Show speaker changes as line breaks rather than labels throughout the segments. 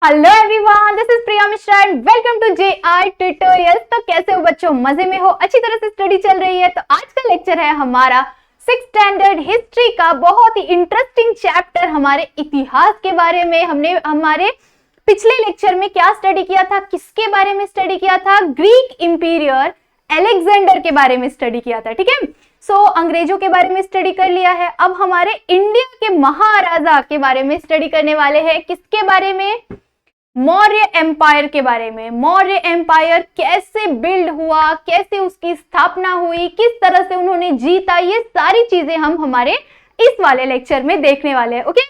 Hello everyone, this is Priya Mishra and welcome to JR tutorials. तो कैसे हो बच्चों, मजे में हो, अच्छी तरह से स्टडी चल रही है। तो आज का लेक्चर है हमारा 6th स्टैंडर्ड हिस्ट्री का बहुत ही इंटरेस्टिंग चैप्टर, हमारे इतिहास के बारे में। हमने हमारे पिछले लेक्चर में क्या स्टडी किया था, किसके बारे में स्टडी किया था? ग्रीक इंपीरियर अलेक्जेंडर के बारे में स्टडी किया था। ठीक है, अंग्रेजों के बारे में स्टडी कर लिया है। अब हमारे इंडिया के महाराजा के बारे में स्टडी करने वाले हैं। किसके बारे में? मौर्य एम्पायर के बारे में। मौर्य एम्पायर कैसे बिल्ड हुआ, कैसे उसकी स्थापना हुई, किस तरह से उन्होंने जीता, ये सारी चीजें हम हमारे इस वाले लेक्चर में देखने वाले हैं। ओके,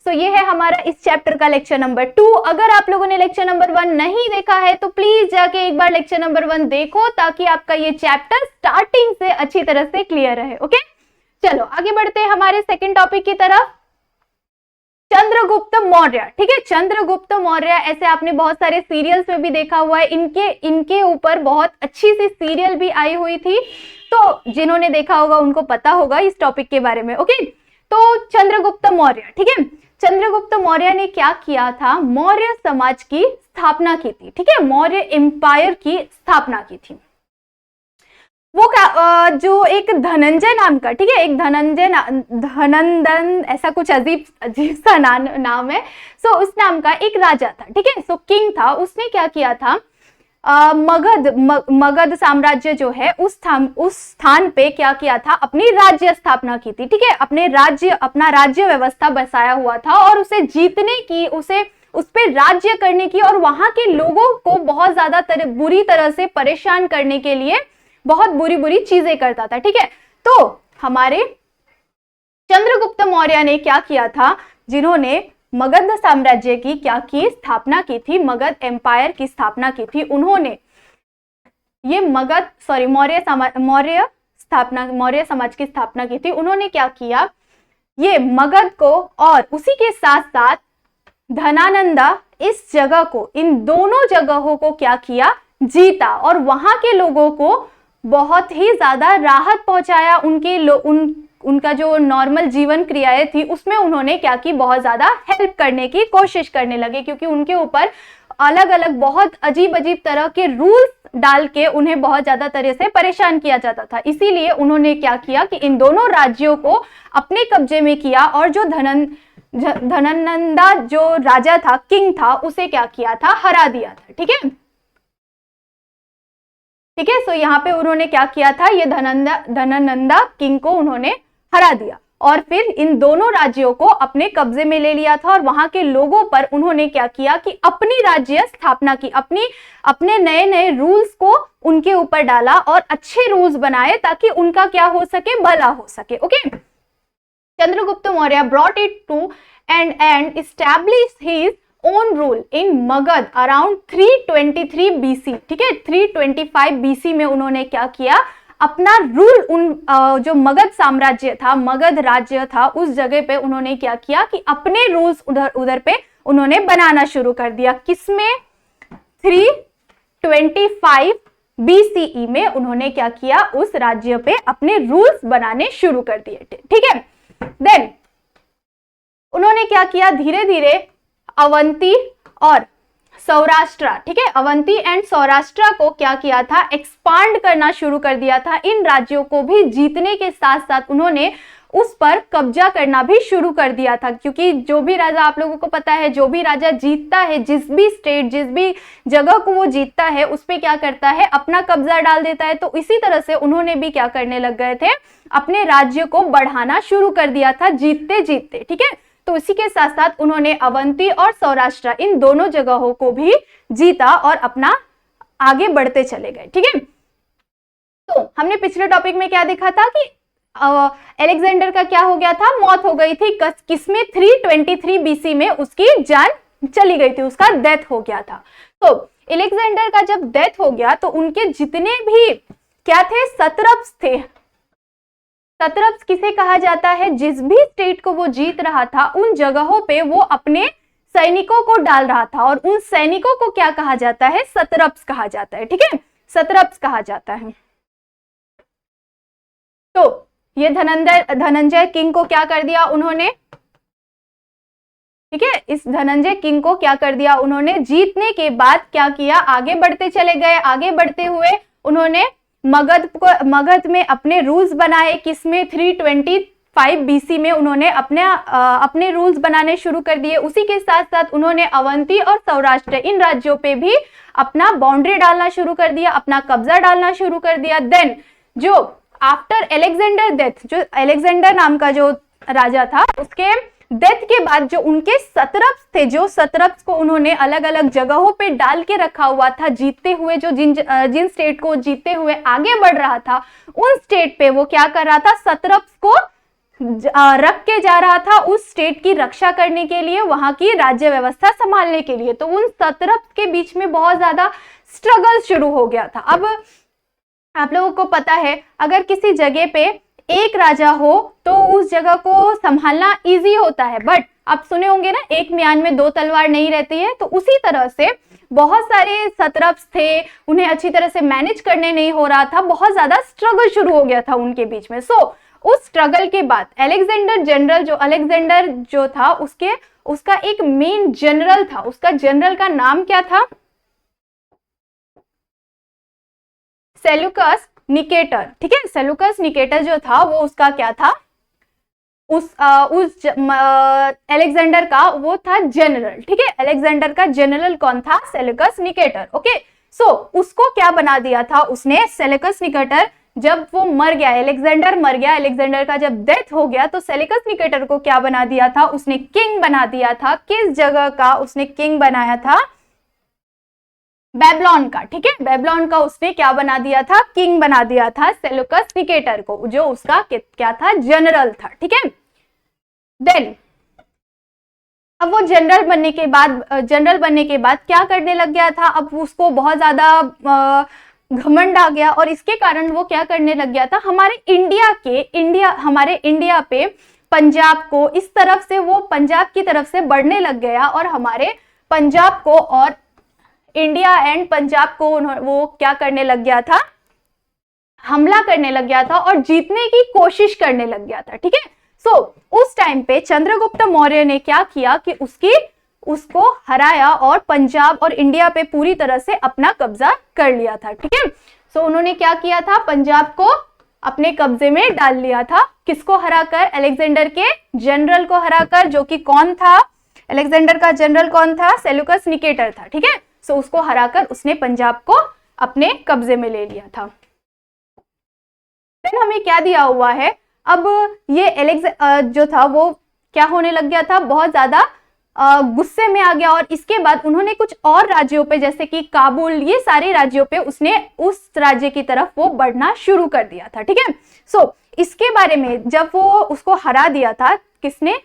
सो ये है हमारा इस चैप्टर का लेक्चर नंबर 2। अगर आप लोगों ने लेक्चर नंबर 1 नहीं देखा है तो प्लीज जाके एक बार लेक्चर नंबर 1 देखो, ताकि आपका ये चैप्टर स्टार्टिंग से अच्छी तरह से क्लियर रहे। ओके, चलो आगे बढ़ते हैं हमारे सेकेंड टॉपिक की तरफ। चंद्रगुप्त मौर्य। ठीक है, चंद्रगुप्त मौर्य ऐसे आपने बहुत सारे सीरियल्स में भी देखा हुआ है। इनके ऊपर बहुत अच्छी सी सीरियल भी आई हुई थी, तो जिन्होंने देखा होगा उनको पता होगा इस टॉपिक के बारे में। ओके, तो चंद्रगुप्त मौर्य, ठीक है, चंद्रगुप्त मौर्य ने क्या किया था? मौर्य समाज की स्थापना की थी। ठीक है, मौर्य एम्पायर की स्थापना की थी। वो जो एक धनंजय नाम का, ठीक है, एक धनंदन ऐसा कुछ अजीब अजीब सा नाम है। उस नाम का एक राजा था। ठीक है, किंग था। उसने क्या किया था? मगध साम्राज्य जो है उस स्थान पे क्या किया था? अपनी राज्य स्थापना की थी। ठीक है, अपना राज्य व्यवस्था बसाया हुआ था, और उसे जीतने की, उस पे राज्य करने की, और वहां के लोगों को बहुत ज्यादा बुरी तरह से परेशान करने के लिए बहुत बुरी बुरी चीजें करता था। ठीक है, तो हमारे चंद्रगुप्त मौर्य ने क्या किया था? जिन्होंने मगध साम्राज्य की क्या की स्थापना की थी, मगध एम्पायर की स्थापना की थी, उन्होंने ये मौर्य समाज की स्थापना की थी। उन्होंने क्या किया? ये मगध को और उसी के साथ साथ धनानंदा, इस जगह को, इन दोनों जगहों को क्या किया? जीता, और वहां के लोगों को बहुत ही ज्यादा राहत पहुंचाया। उनका जो नॉर्मल जीवन क्रियाएं थी उसमें उन्होंने क्या की? बहुत ज्यादा हेल्प करने की कोशिश करने लगे, क्योंकि उनके ऊपर अलग अलग बहुत अजीब अजीब तरह के रूल्स डाल के उन्हें बहुत ज्यादा तरह से परेशान किया जाता था। इसीलिए उन्होंने क्या किया कि इन दोनों राज्यों को अपने कब्जे में किया, और जो धननंदा जो राजा था, किंग था, उसे क्या किया था? हरा दिया था। ठीक है, ठीक है, सो यहाँ पे उन्होंने क्या किया था? ये धननंदा किंग को उन्होंने हरा दिया, और फिर इन दोनों राज्यों को अपने कब्जे में ले लिया था, और वहां के लोगों पर उन्होंने क्या किया कि अपनी राज्य स्थापना की, अपने नए नए रूल्स को उनके ऊपर डाला, और अच्छे रूल्स बनाए, ताकि उनका क्या हो सके? भला हो सके। Okay, Chandragupta Maurya brought it to an end, established his own rule in Magadh around 323 BC। ठीक है, 325 BC में उन्होंने क्या किया? अपना रूल जो मगध साम्राज्य था, मगध राज्य था, उस जगह पे उन्होंने क्या किया कि अपने रूल्स उधर पे उन्होंने बनाना शुरू कर दिया। किसमें? 325 BCE में उन्होंने क्या किया? उस राज्य पे अपने रूल्स बनाने शुरू कर दिए। ठीक है, देन उन्होंने क्या किया? धीरे धीरे अवंती और सौराष्ट्र, ठीक है, अवंती एंड सौराष्ट्र को क्या किया था? एक्सपांड करना शुरू कर दिया था। इन राज्यों को भी जीतने के साथ साथ उन्होंने उस पर कब्जा करना भी शुरू कर दिया था, क्योंकि जो भी राजा, आप लोगों को पता है, जो भी राजा जीतता है, जिस भी स्टेट, जिस भी जगह को वो जीतता है, उस पे क्या करता है? अपना कब्जा डाल देता है। तो इसी तरह से उन्होंने भी क्या करने लग गए थे? अपने राज्य को बढ़ाना शुरू कर दिया था, जीतते जीतते। ठीक है, तो इसी के साथ साथ उन्होंने अवंती और सौराष्ट्र, इन दोनों जगहों को भी जीता, और अपना आगे बढ़ते चले गए। ठीक है, तो हमने पिछले टॉपिक में क्या देखा था कि अलेक्जेंडर का क्या हो गया था? मौत हो गई थी। किसमें? 323 BC में उसकी जान चली गई थी, उसका डेथ हो गया था। तो अलेक्जेंडर का जब डेथ हो गया तो उनके जितने भी क्या थे? सत्रप्स थे। सत्रप्स किसे कहा जाता है? जिस भी स्टेट को वो जीत रहा था, उन जगहों पे वो अपने सैनिकों को डाल रहा था, और उन सैनिकों को क्या कहा जाता है? सत्रप्स कहा जाता है। ठीक है, सत्रप्स कहा जाता है। तो ये धनंजय किंग को क्या कर दिया उन्होंने? ठीक है। इस धनंजय किंग को क्या कर दिया उन्होंने, जीतने के बाद क्या किया, आगे बढ़ते चले गए। आगे बढ़ते हुए उन्होंने मगध में अपने रूल्स बनाए। किसमें, 325 बीसी में उन्होंने अपने रूल्स बनाने शुरू कर दिए। उसी के साथ साथ उन्होंने अवंती और सौराष्ट्र इन राज्यों पे भी अपना बाउंड्री डालना शुरू कर दिया, अपना कब्जा डालना शुरू कर दिया। देन जो आफ्टर एलेक्जेंडर डेथ, जो एलेक्जेंडर नाम का जो राजा था, उसके डेथ के बाद जो उनके सत्रप्स थे, जो सत्रप्स को उन्होंने अलग अलग जगहों पे डाल के रखा हुआ था, जीतते हुए जो जिन स्टेट को जीतते हुए आगे बढ़ रहा था, उन स्टेट पे वो क्या कर रहा था, सत्रप्स को रख के जा रहा था उस स्टेट की रक्षा करने के लिए, वहां की राज्य व्यवस्था संभालने के लिए। तो उन सत्रप्स के बीच में बहुत ज्यादा स्ट्रगल शुरू हो गया था। अब आप लोगों को पता है, अगर किसी जगह पे एक राजा हो तो उस जगह को संभालना इजी होता है, बट आप सुने होंगे ना, एक म्यान में दो तलवार नहीं रहती है। तो उसी तरह से बहुत सारे सत्रप्स थे, उन्हें अच्छी तरह से मैनेज करने नहीं हो रहा था, बहुत ज्यादा स्ट्रगल शुरू हो गया था उनके बीच में। उस स्ट्रगल के बाद अलेक्जेंडर जो था, उसका एक मेन जनरल था, उसका जनरल का नाम क्या था, सेल्यूकस निकेटर। ठीक है, सेल्यूकस निकेटर जो था वो उसका क्या था, उस अलेक्जेंडर का वो था जनरल। ठीक है, अलेक्जेंडर का जनरल कौन था, सेल्यूकस निकेटर। ओके, उसको क्या बना दिया था उसने, सेल्यूकस निकेटर जब वो मर गया, अलेक्जेंडर मर गया, अलेक्जेंडर का जब डेथ हो गया, तो सेल्यूकस निकेटर को क्या बना दिया था, उसने किंग बना दिया था। किस जगह का उसने किंग बनाया था, बेबीलोन का। ठीक है, बेबीलोन का उसने क्या बना दिया था, किंग बना दिया था सेल्यूकस निकेटर को, जो उसका क्या था, जनरल था। ठीक है, देन अब वो जनरल बनने के बाद क्या करने लग गया था, अब उसको बहुत ज्यादा घमंड आ गया, और इसके कारण वो क्या करने लग गया था, हमारे इंडिया पे पंजाब को इस तरफ से, वो पंजाब की तरफ से बढ़ने लग गया, और हमारे पंजाब को और इंडिया एंड पंजाब को वो क्या करने लग गया था, हमला करने लग गया था और जीतने की कोशिश करने लग गया था। ठीक है, उस टाइम पे चंद्रगुप्त मौर्य ने क्या किया कि उसको हराया और पंजाब और इंडिया पे पूरी तरह से अपना कब्जा कर लिया था। ठीक है, उन्होंने क्या किया था, पंजाब को अपने कब्जे में डाल लिया था। किसको हराकर, अलेक्जेंडर के जनरल को हराकर, जो कि कौन था, अलेक्जेंडर का जनरल कौन था, सेल्यूकस निकेटर था। ठीक है, उसको हराकर उसने पंजाब को अपने कब्जे में ले लिया था। फिर हमें क्या दिया हुआ है, अब ये जो था वो क्या होने लग गया था, बहुत ज्यादा गुस्से में आ गया, और इसके बाद उन्होंने कुछ और राज्यों पे, जैसे कि काबुल, ये सारे राज्यों पे उसने उस राज्य की तरफ वो बढ़ना शुरू कर दिया था। ठीक है, इसके बारे में जब वो उसको हरा दिया था, किसने,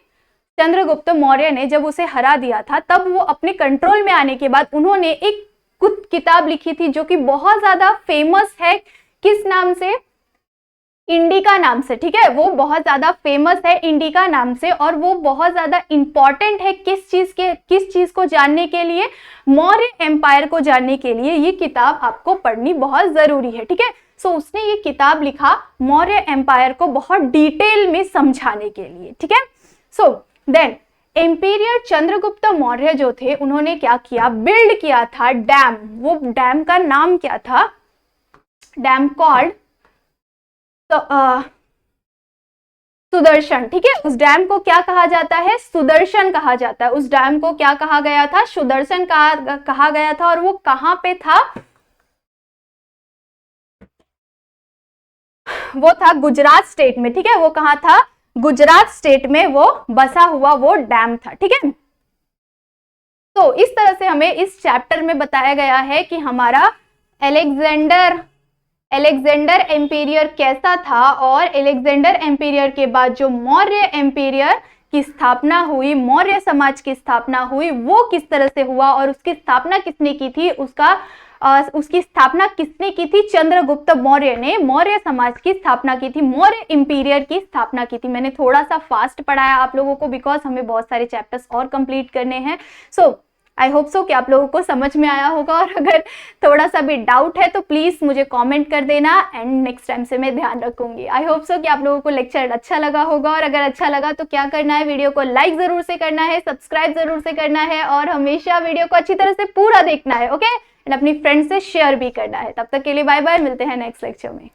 चंद्रगुप्त मौर्य ने जब उसे हरा दिया था, तब वो अपने कंट्रोल में आने के बाद उन्होंने एक किताब लिखी थी जो कि बहुत ज्यादा फेमस है। किस नाम से, इंडिका नाम से। ठीक है, वो बहुत ज्यादा फेमस है इंडिका नाम से, और वो बहुत ज्यादा इंपॉर्टेंट है किस चीज को जानने के लिए, मौर्य एम्पायर को जानने के लिए ये किताब आपको पढ़नी बहुत जरूरी है। ठीक है, उसने ये किताब लिखा मौर्य एम्पायर को बहुत डिटेल में समझाने के लिए। ठीक है, देन एम्पीरियर चंद्रगुप्त मौर्य जो थे, उन्होंने क्या किया, बिल्ड किया था डैम। वो डैम का नाम क्या था, डैम कॉल्ड सुदर्शन। ठीक है, उस डैम को क्या कहा जाता है, सुदर्शन कहा जाता है। उस डैम को क्या कहा गया था, सुदर्शन कहा गया था, और वो कहां पे था, वो था गुजरात स्टेट में। ठीक है, वो कहां था, गुजरात स्टेट में वो बसा हुआ वो डैम था। ठीक है, इस तरह से हमें इस चैप्टर में बताया गया है कि हमारा अलेक्जेंडर एम्पीरियर कैसा था, और अलेक्जेंडर एम्पीरियर के बाद जो मौर्य एम्पीरियर की स्थापना हुई, मौर्य समाज की स्थापना हुई, वो किस तरह से हुआ, और उसकी स्थापना किसने की थी, उसकी स्थापना किसने की थी, चंद्रगुप्त मौर्य ने मौर्य समाज की स्थापना की थी, मौर्य इंपीरियर की स्थापना की थी। मैंने थोड़ा सा फास्ट पढ़ाया आप लोगों को, बिकॉज हमें बहुत सारे चैप्टर्स और कंप्लीट करने हैं। आई होप सो कि आप लोगों को समझ में आया होगा, और अगर थोड़ा सा भी डाउट है तो प्लीज़ मुझे कमेंट कर देना एंड नेक्स्ट टाइम से मैं ध्यान रखूंगी। आई होप सो कि आप लोगों को लेक्चर अच्छा लगा होगा, और अगर अच्छा लगा तो क्या करना है, वीडियो को लाइक ज़रूर से करना है, सब्सक्राइब ज़रूर से करना है, और हमेशा वीडियो को अच्छी तरह से पूरा देखना है, ओके, एंड अपनी फ्रेंड से शेयर भी करना है। तब तक के लिए बाय बाय, मिलते हैं नेक्स्ट लेक्चर में।